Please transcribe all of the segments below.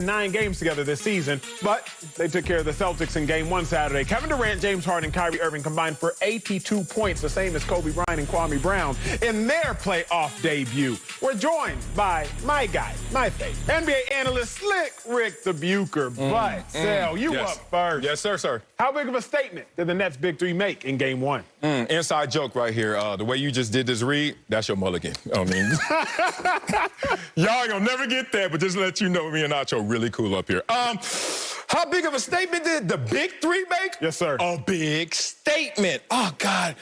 9 games together this season, but they took care of the Celtics in Game 1 Saturday. Kevin Durant, James Harden, and Kyrie Irving combined for 82 points, the same as Kobe Bryant and Kwame Brown in their playoff debut. We're joined by my guy, my favorite, NBA analyst Slick Rick the Bucher. But, Sal, you up first. Yes, sir. How big of a statement did the Nets' big three make in Game 1? Inside joke right here. The way you just did this read, that's your mulligan. I mean, y'all ain't gonna never get that, but just to let you know, me and Nacho really cool up here. How big of a statement did the big three make? Yes, sir. A big statement. Oh, God.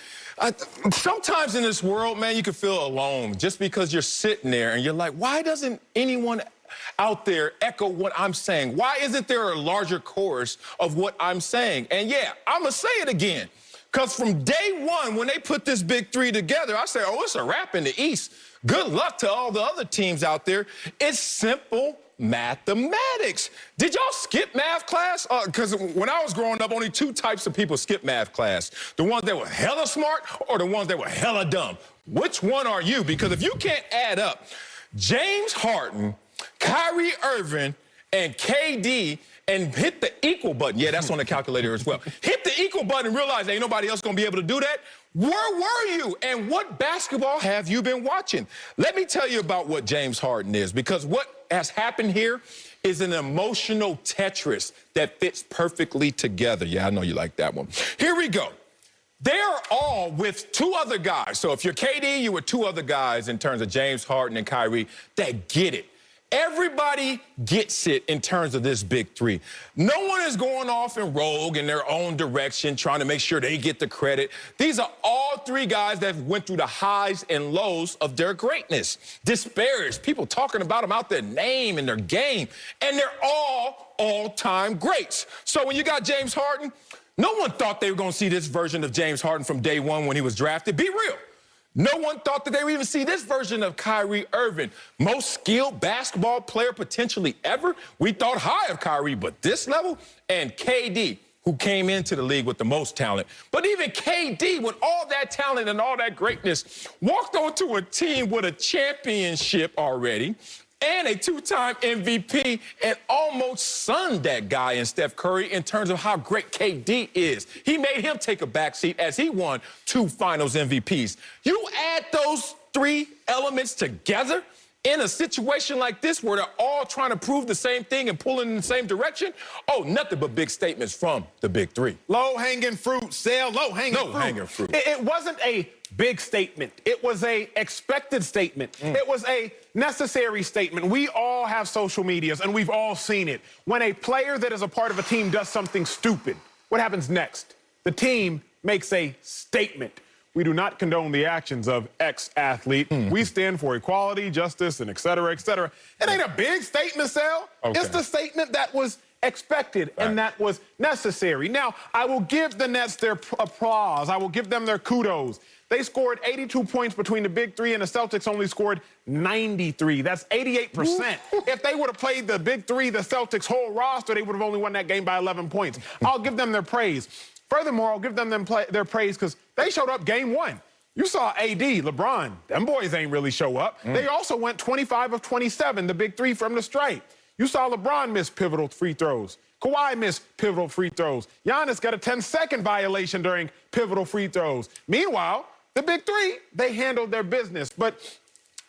Sometimes in this world, man, you can feel alone just because you're sitting there and you're like, why doesn't anyone out there echo what I'm saying? Why isn't there a larger chorus of what I'm saying? And yeah, I'm gonna say it again. Because from day one, when they put this big three together, I say, oh, it's a wrap in the East. Good luck to all the other teams out there. It's simple mathematics. Did y'all skip math class? Because when I was growing up, only 2 types of people skip math class. The ones that were hella smart or the ones that were hella dumb. Which one are you? Because if you can't add up James Harden, Kyrie Irving, and KD and hit the equal button. Yeah, that's on the calculator as well. Hit the equal button and realize ain't nobody else gonna be able to do that. Where were you? And what basketball have you been watching? Let me tell you about what James Harden is, because what has happened here is an emotional Tetris that fits perfectly together. Yeah, I know you like that one. Here we go. They're all with 2 other guys. So if you're KD, you were 2 other guys in terms of James Harden and Kyrie that get it. Everybody gets it in terms of this big three. No one is going off in rogue in their own direction, trying to make sure they get the credit. These are all 3 guys that went through the highs and lows of their greatness. Disparaged, people talking about them out their name and their game, and they're all-time greats. So when you got James Harden, no one thought they were going to see this version of James Harden from day one when he was drafted. Be real. No one thought that they would even see this version of Kyrie Irving. Most skilled basketball player potentially ever. We thought high of Kyrie, but this level. And KD, who came into the league with the most talent. But even KD, with all that talent and all that greatness, walked onto a team with a championship already and a 2-time MVP, and almost sunned that guy in Steph Curry in terms of how great KD is. He made him take a backseat as he won 2 finals MVPs. You add those 3 elements together in a situation like this where they're all trying to prove the same thing and pulling in the same direction, oh, nothing but big statements from the big 3. Low-hanging fruit, Sal, low-hanging fruit. It wasn't a big statement. It was a expected statement. It was a necessary statement. We all have social medias, and we've all seen it. When a player that is a part of a team does something stupid, what happens next? The team makes a statement. We do not condone the actions of ex-athlete. We stand for equality, justice, and et cetera, et cetera. It ain't a big statement, Sal. Okay. It's the statement that was expected and that was necessary. Now, I will give the Nets their applause. I will give them their kudos. They scored 82 points between the big 3, and the Celtics only scored 93. That's 88%. If they would have played the big 3, the Celtics' whole roster, they would have only won that game by 11 points. I'll give them their praise. Furthermore, I'll give them their praise because they showed up Game 1. You saw AD, LeBron. Them boys ain't really show up. They also went 25 of 27, the big 3 from the stripe. You saw LeBron miss pivotal free throws. Kawhi missed pivotal free throws. Giannis got a 10-second violation during pivotal free throws. Meanwhile, the big 3, they handled their business. But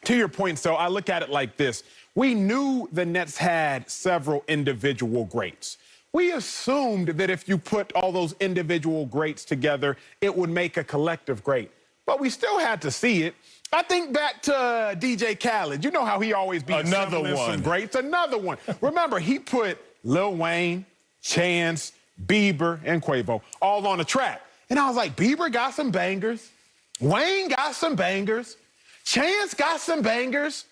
to your point, so I look at it like this. We knew the Nets had several individual greats. We assumed that if you put all those individual greats together, it would make a collective great. But we still had to see it. I think back to DJ Khaled. You know how he always beat some greats. Another one. Remember, he put Lil Wayne, Chance, Bieber, and Quavo all on the track. And I was like, Bieber got some bangers. Wayne got some bangers. Chance got some bangers.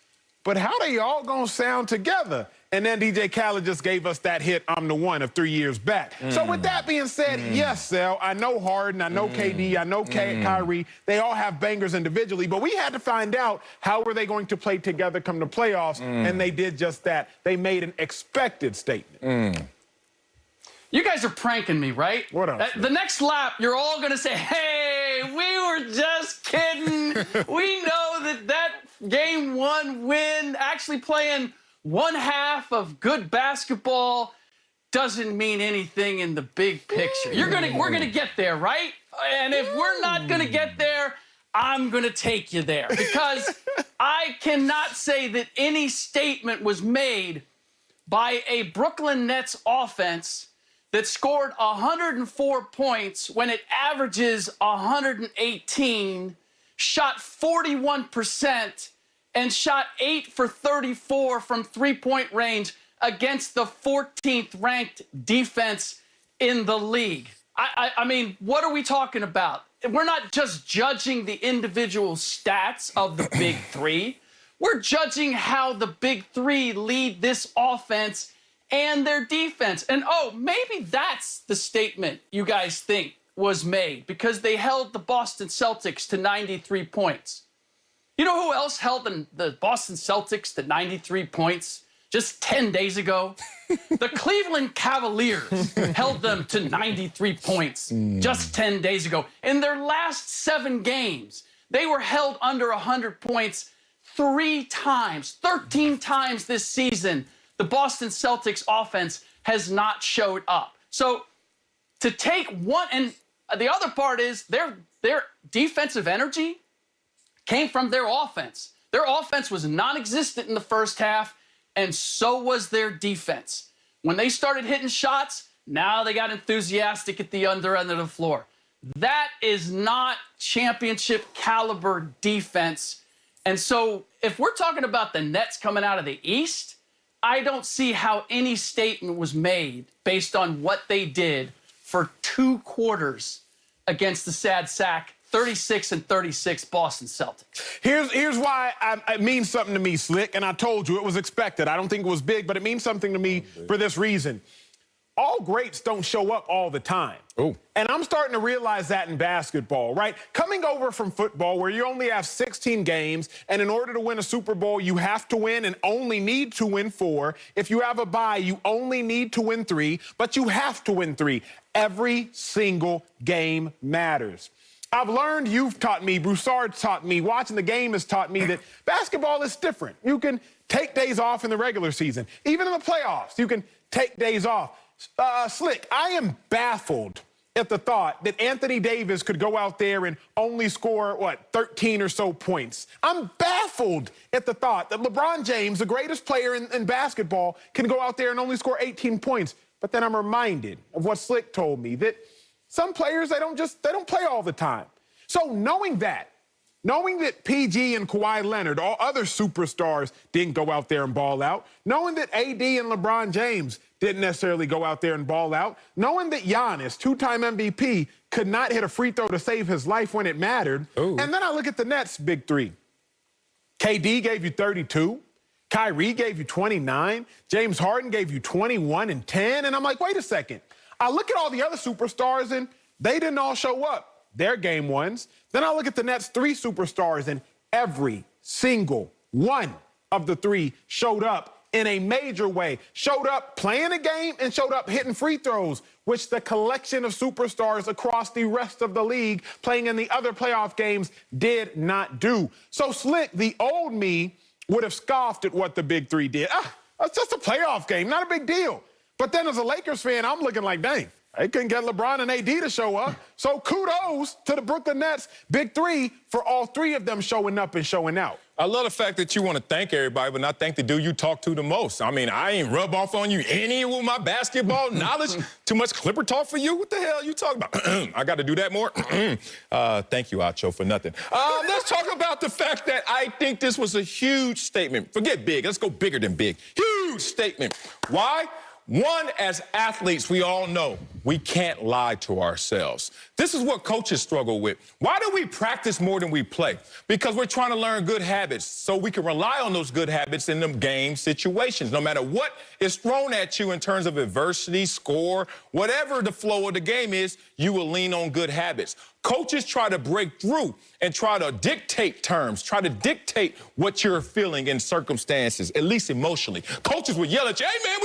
But how they all gonna sound together? And then DJ Khaled just gave us that hit, I'm the One, of 3 years back. So with that being said, yes, Sal, I know Harden, I know KD, I know Kyrie. They all have bangers individually, but we had to find out how were they going to play together come the playoffs, and they did just that. They made an expected statement. You guys are pranking me, right? What else? The next lap, you're all going to say, hey, we were just kidding. We know that Game 1 win, actually playing one half of good basketball doesn't mean anything in the big picture. We're gonna get there, right? And if we're not gonna get there, I'm gonna take you there, because I cannot say that any statement was made by a Brooklyn Nets offense that scored 104 points when it averages 118, shot 41%, and shot 8 for 34 from three-point range against the 14th ranked defense in the league. I mean, what are we talking about? We're not just judging the individual stats of the big three. We're judging how the big three lead this offense and their defense. And, oh, maybe that's the statement you guys think was made, because they held the Boston Celtics to 93 points. You know who else held the Boston Celtics to 93 points just 10 days ago? The Cleveland Cavaliers held them to 93 points just 10 days ago. In their last 7 games, they were held under 100 points 3 times. 13 times this season, the Boston Celtics offense has not showed up. So to take one, and the other part is their defensive energy came from their offense. Their offense was non-existent in the first half, and so was their defense. When they started hitting shots, now they got enthusiastic at the under end of the floor. That is not championship caliber defense. And so if we're talking about the Nets coming out of the East, I don't see how any statement was made based on what they did for 2 quarters against the sad sack 36-36 Boston Celtics. Here's why it means something to me, Slick, and I told you it was expected. I don't think it was big, but it means something to me for this reason. All greats don't show up all the time. Oh. And I'm starting to realize that in basketball, right? Coming over from football, where you only have 16 games, and in order to win a Super Bowl, you have to win and only need to win 4. If you have a bye, you only need to win 3, but you have to win 3. Every single game matters. I've learned, you've taught me, Broussard's taught me, watching the game has taught me that basketball is different. You can take days off in the regular season. Even in the playoffs, you can take days off. Slick, I am baffled at the thought that Anthony Davis could go out there and only score, 13 or so points. I'm baffled at the thought that LeBron James, the greatest player in basketball, can go out there and only score 18 points. But then I'm reminded of what Slick told me, that some players, they don't play all the time. So knowing that PG and Kawhi Leonard, all other superstars, didn't go out there and ball out, knowing that AD and LeBron James didn't necessarily go out there and ball out, knowing that Giannis, 2-time MVP, could not hit a free throw to save his life when it mattered. Ooh. And then I look at the Nets' big three. KD gave you 32. Kyrie gave you 29. James Harden gave you 21 and 10. And I'm like, wait a second. I look at all the other superstars, and they didn't all show up. Their game ones. Then I look at the Nets' 3 superstars, and every single one of the 3 showed up in a major way. Showed up playing a game and showed up hitting free throws, which the collection of superstars across the rest of the league playing in the other playoff games did not do. So, Slick, the old me would have scoffed at what the big 3 did. It's just a playoff game, not a big deal. But then as a Lakers fan, I'm looking like, dang, they couldn't get LeBron and AD to show up. So kudos to the Brooklyn Nets, big 3, for all 3 of them showing up and showing out. I love the fact that you want to thank everybody, but not thank the dude you talk to the most. I mean, I ain't rub off on you any with my basketball knowledge. Too much Clipper talk for you? What the hell are you talking about? I got to do that more? Thank you, Acho, for nothing. Let's talk about the fact that I think this was a huge statement. Forget big. Let's go bigger than big. Huge statement. Why? One, as athletes, we all know we can't lie to ourselves. This is what coaches struggle with. Why do we practice more than we play? Because we're trying to learn good habits so we can rely on those good habits in them game situations. No matter what is thrown at you in terms of adversity, score, whatever the flow of the game is, you will lean on good habits. Coaches try to break through and try to dictate terms, try to dictate what you're feeling in circumstances, at least emotionally. Coaches will yell at you, hey, man,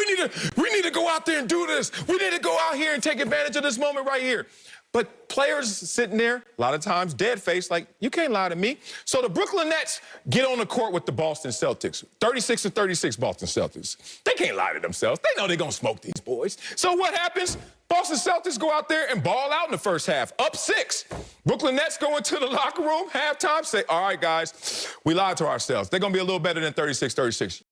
we need to go out there and do this. We need to go out out here and take advantage of this moment right here. But players sitting there, a lot of times, dead-faced, like, you can't lie to me. So the Brooklyn Nets get on the court with the Boston Celtics. 36-36 Boston Celtics. They can't lie to themselves. They know they're going to smoke these boys. So what happens? Boston Celtics go out there and ball out in the first half, up 6. Brooklyn Nets go into the locker room, halftime, say, all right, guys, we lied to ourselves. They're going to be a little better than 36-36.